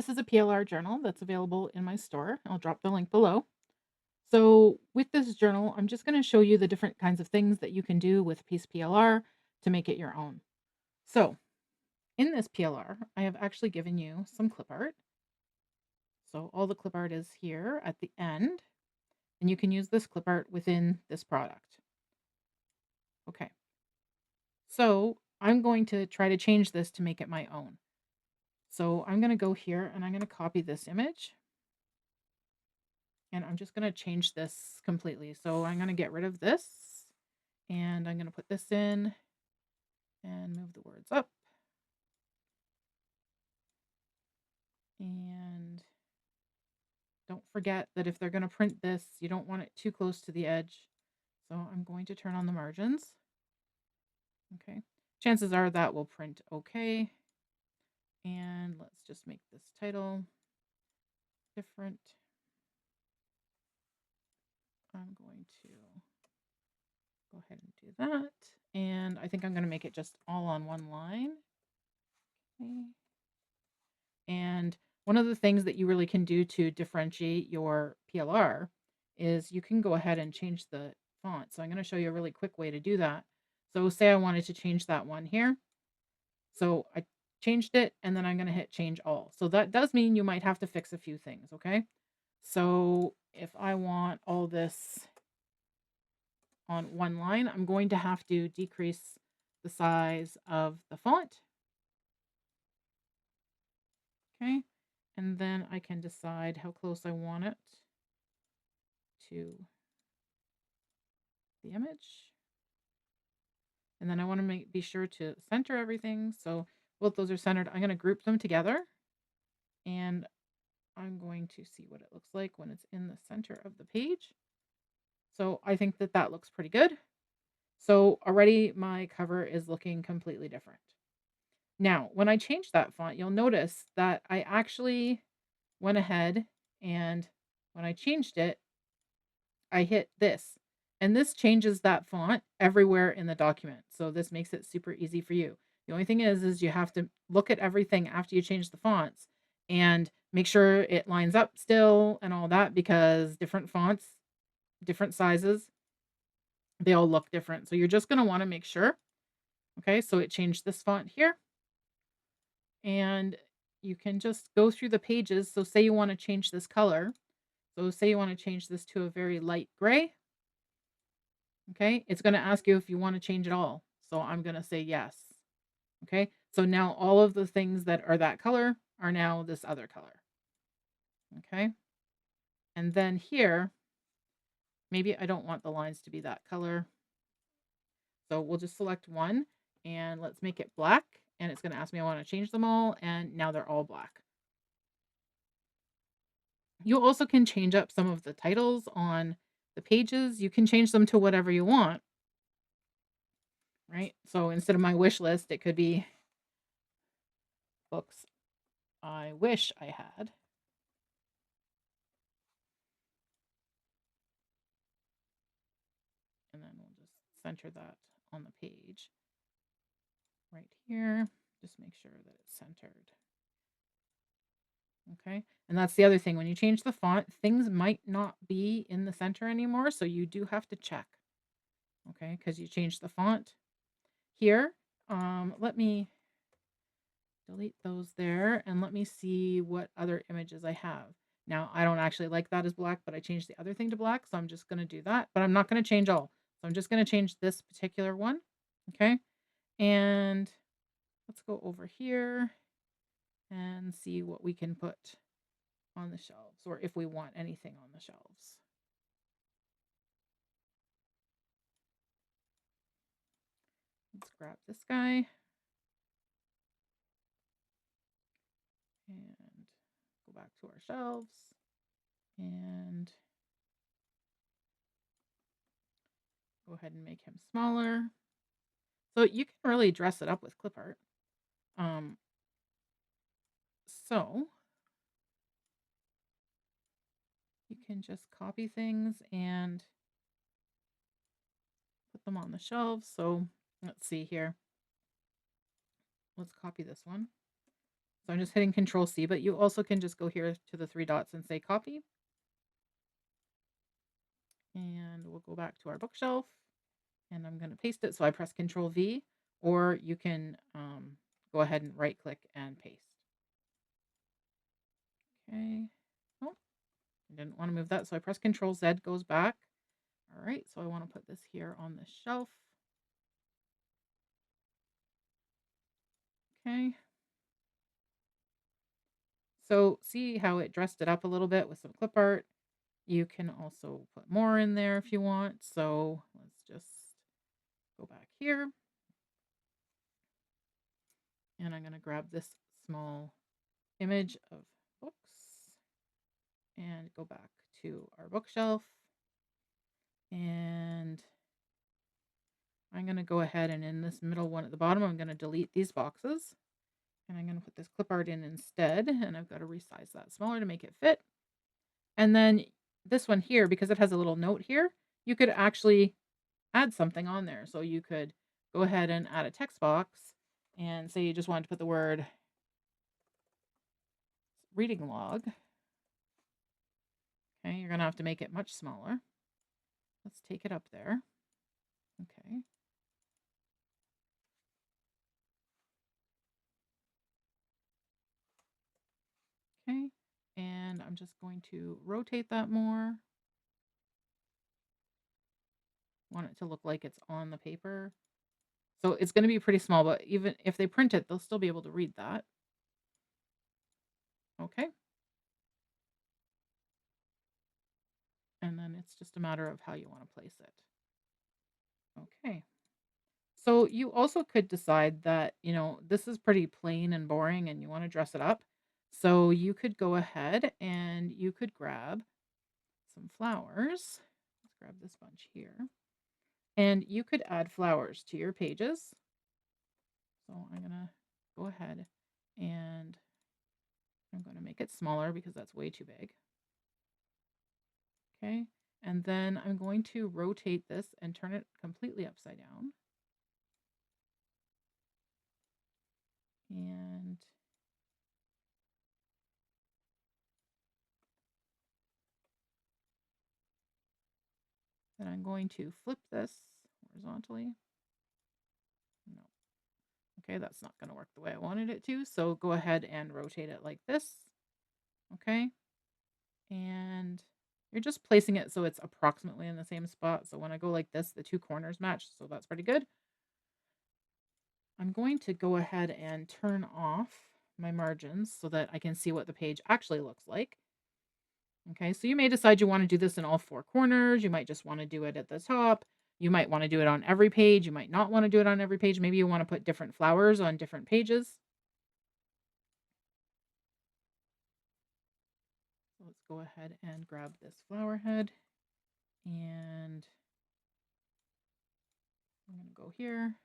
This is a PLR journal that's available in my store. I'll drop the link below. So, with this journal, I'm just going to show you the different kinds of things that you can do with Piece PLR to make it your own. So, in this PLR, I have actually given you some clip art. So, all the clip art is here at the end, and you can use this clip art within this product. Okay, so I'm going to try to change this to make it my own. So, I'm going to go here and I'm going to copy this image. And I'm just going to change this completely. So I'm going to get rid of this and I'm going to put this in and move the words up. And don't forget that if they're going to print this, you don't want it too close to the edge. So I'm going to turn on the margins. Okay. Chances are that will print okay. And let's just make this title different. I'm going to go ahead and do that. And I think I'm going to make it just all on one line. Okay. And one of the things that you really can do to differentiate your PLR is you can go ahead and change the font. So I'm going to show you a really quick way to do that. So say I wanted to change that one here. So I changed it and then I'm going to hit change all. So that does mean you might have to fix a few things. Okay. So if I want all this on one line, I'm going to have to decrease the size of the font. Okay. And then I can decide how close I want it to the image. And then I want to be sure to center everything. So both those are centered. I'm going to group them together and I'm going to see what it looks like when it's in the center of the page. So I think that that looks pretty good. So already my cover is looking completely different. Now, when I change that font, you'll notice that I actually went ahead and when I changed it, I hit this, and this changes that font everywhere in the document. So this makes it super easy for you. The only thing is you have to look at everything after you change the fonts and make sure it lines up still and all that because different fonts, different sizes, they all look different. So you're just going to want to make sure. Okay, so it changed this font here and you can just go through the pages. So say you want to change this color. So say you want to change this to a very light gray. Okay, it's going to ask you if you want to change it all. So I'm going to say yes. Okay, so now all of the things that are that color are now this other color. Okay, and then here, maybe I don't want the lines to be that color. So we'll just select one and let's make it black. And it's going to ask me, I want to change them all. And now they're all black. You also can change up some of the titles on the pages. You can change them to whatever you want. Right. So instead of my wish list, it could be books I wish I had. And then we'll just center that on the page right here. Just make sure that it's centered. Okay. And that's the other thing. When you change the font, things might not be in the center anymore. So you do have to check. Okay. Because you changed the font here. Let me delete those there and let me see what other images I have. Now, I don't actually like that as black, but I changed the other thing to black. So I'm just going to do that, but I'm not going to change all. So I'm just going to change this particular one. Okay. And let's go over here and see what we can put on the shelves or if we want anything on the shelves. Let's grab this guy and go back to our shelves and go ahead and make him smaller. So you can really dress it up with clip art. So you can just copy things and put them on the shelves. So let's see here. Let's copy this one. So I'm just hitting Control C, but you also can just go here to the 3 dots and say copy, and we'll go back to our bookshelf, and I'm gonna paste it. So I press Control V, or you can, go ahead and right click and paste. Okay. Oh, I didn't wanna move that, so I press Control Z, goes back. Alright, so I wanna put this here on the shelf. Okay. So see how it dressed it up a little bit with some clip art? You can also put more in there if you want. So let's just go back here, and I'm going to grab this small image of books and go back to our bookshelf. And I'm going to go ahead and in this middle one at the bottom, I'm going to delete these boxes, and I'm going to put this clip art in instead. And I've got to resize that smaller to make it fit. And then this one here, because it has a little note here, you could actually add something on there. So you could go ahead and add a text box and say you just wanted to put the word reading log. Okay, you're going to have to make it much smaller. Let's take it up there. Okay. Okay. And I'm just going to rotate that more. Want it to look like it's on the paper. So it's going to be pretty small, but even if they print it, they'll still be able to read that. Okay. And then it's just a matter of how you want to place it. Okay. So you also could decide that, this is pretty plain and boring and you want to dress it up. So you could go ahead and you could grab some flowers. Let's grab this bunch here. And you could add flowers to your pages. So I'm going to go ahead and I'm going to make it smaller because that's way too big. Okay. And then I'm going to rotate this and turn it completely upside down. And then I'm going to flip this horizontally. No. Okay, that's not going to work the way I wanted it to. So go ahead and rotate it like this. Okay. And you're just placing it so it's approximately in the same spot. So when I go like this, the two corners match. So that's pretty good. I'm going to go ahead and turn off my margins so that I can see what the page actually looks like. Okay, so you may decide you want to do this in all four corners. You might just want to do it at the top. You might want to do it on every page. You might not want to do it on every page. Maybe you want to put different flowers on different pages. So let's go ahead and grab this flower head. And I'm going to go here.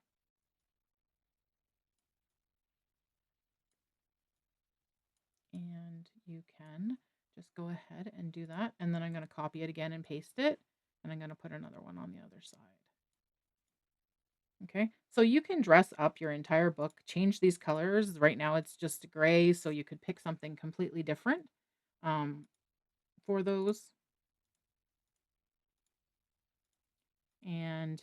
And you can just go ahead and do that. And then I'm going to copy it again and paste it. And I'm going to put another one on the other side. Okay, so you can dress up your entire book, change these colors. Right now it's just gray, so you could pick something completely different um, for those. And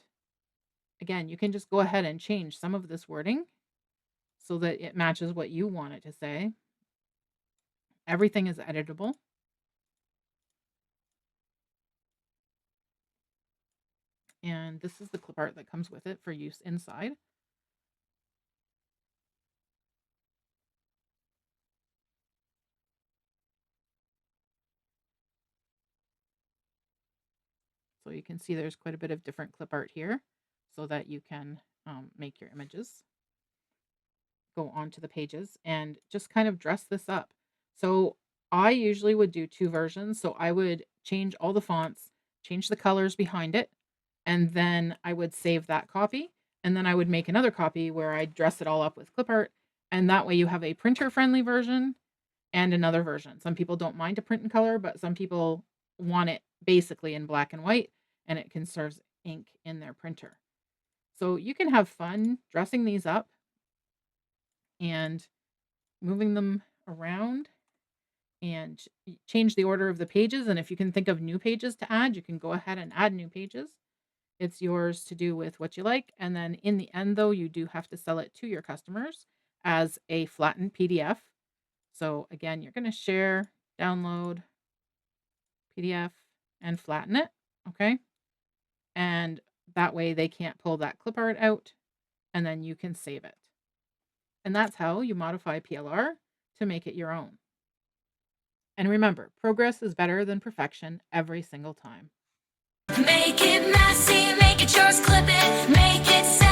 again, you can just go ahead and change some of this wording so that it matches what you want it to say. Everything is editable. And this is the clip art that comes with it for use inside. So you can see there's quite a bit of different clip art here so that you can make your images go onto the pages and just kind of dress this up. So I usually would do two versions. So I would change all the fonts, change the colors behind it, and then I would save that copy. And then I would make another copy where I dress it all up with clip art. And that way you have a printer friendly version and another version. Some people don't mind to print in color, but some people want it basically in black and white and it conserves ink in their printer. So you can have fun dressing these up and moving them around and change the order of the pages. And if you can think of new pages to add, you can go ahead and add new pages. It's yours to do with what you like. And then in the end, though, you do have to sell it to your customers as a flattened PDF. So again, you're going to share, download PDF, and flatten it. Okay. And that way they can't pull that clip art out, and then you can save it. And that's how you modify PLR to make it your own. And remember, progress is better than perfection every single time. Make it messy, make it yours, clip it, make it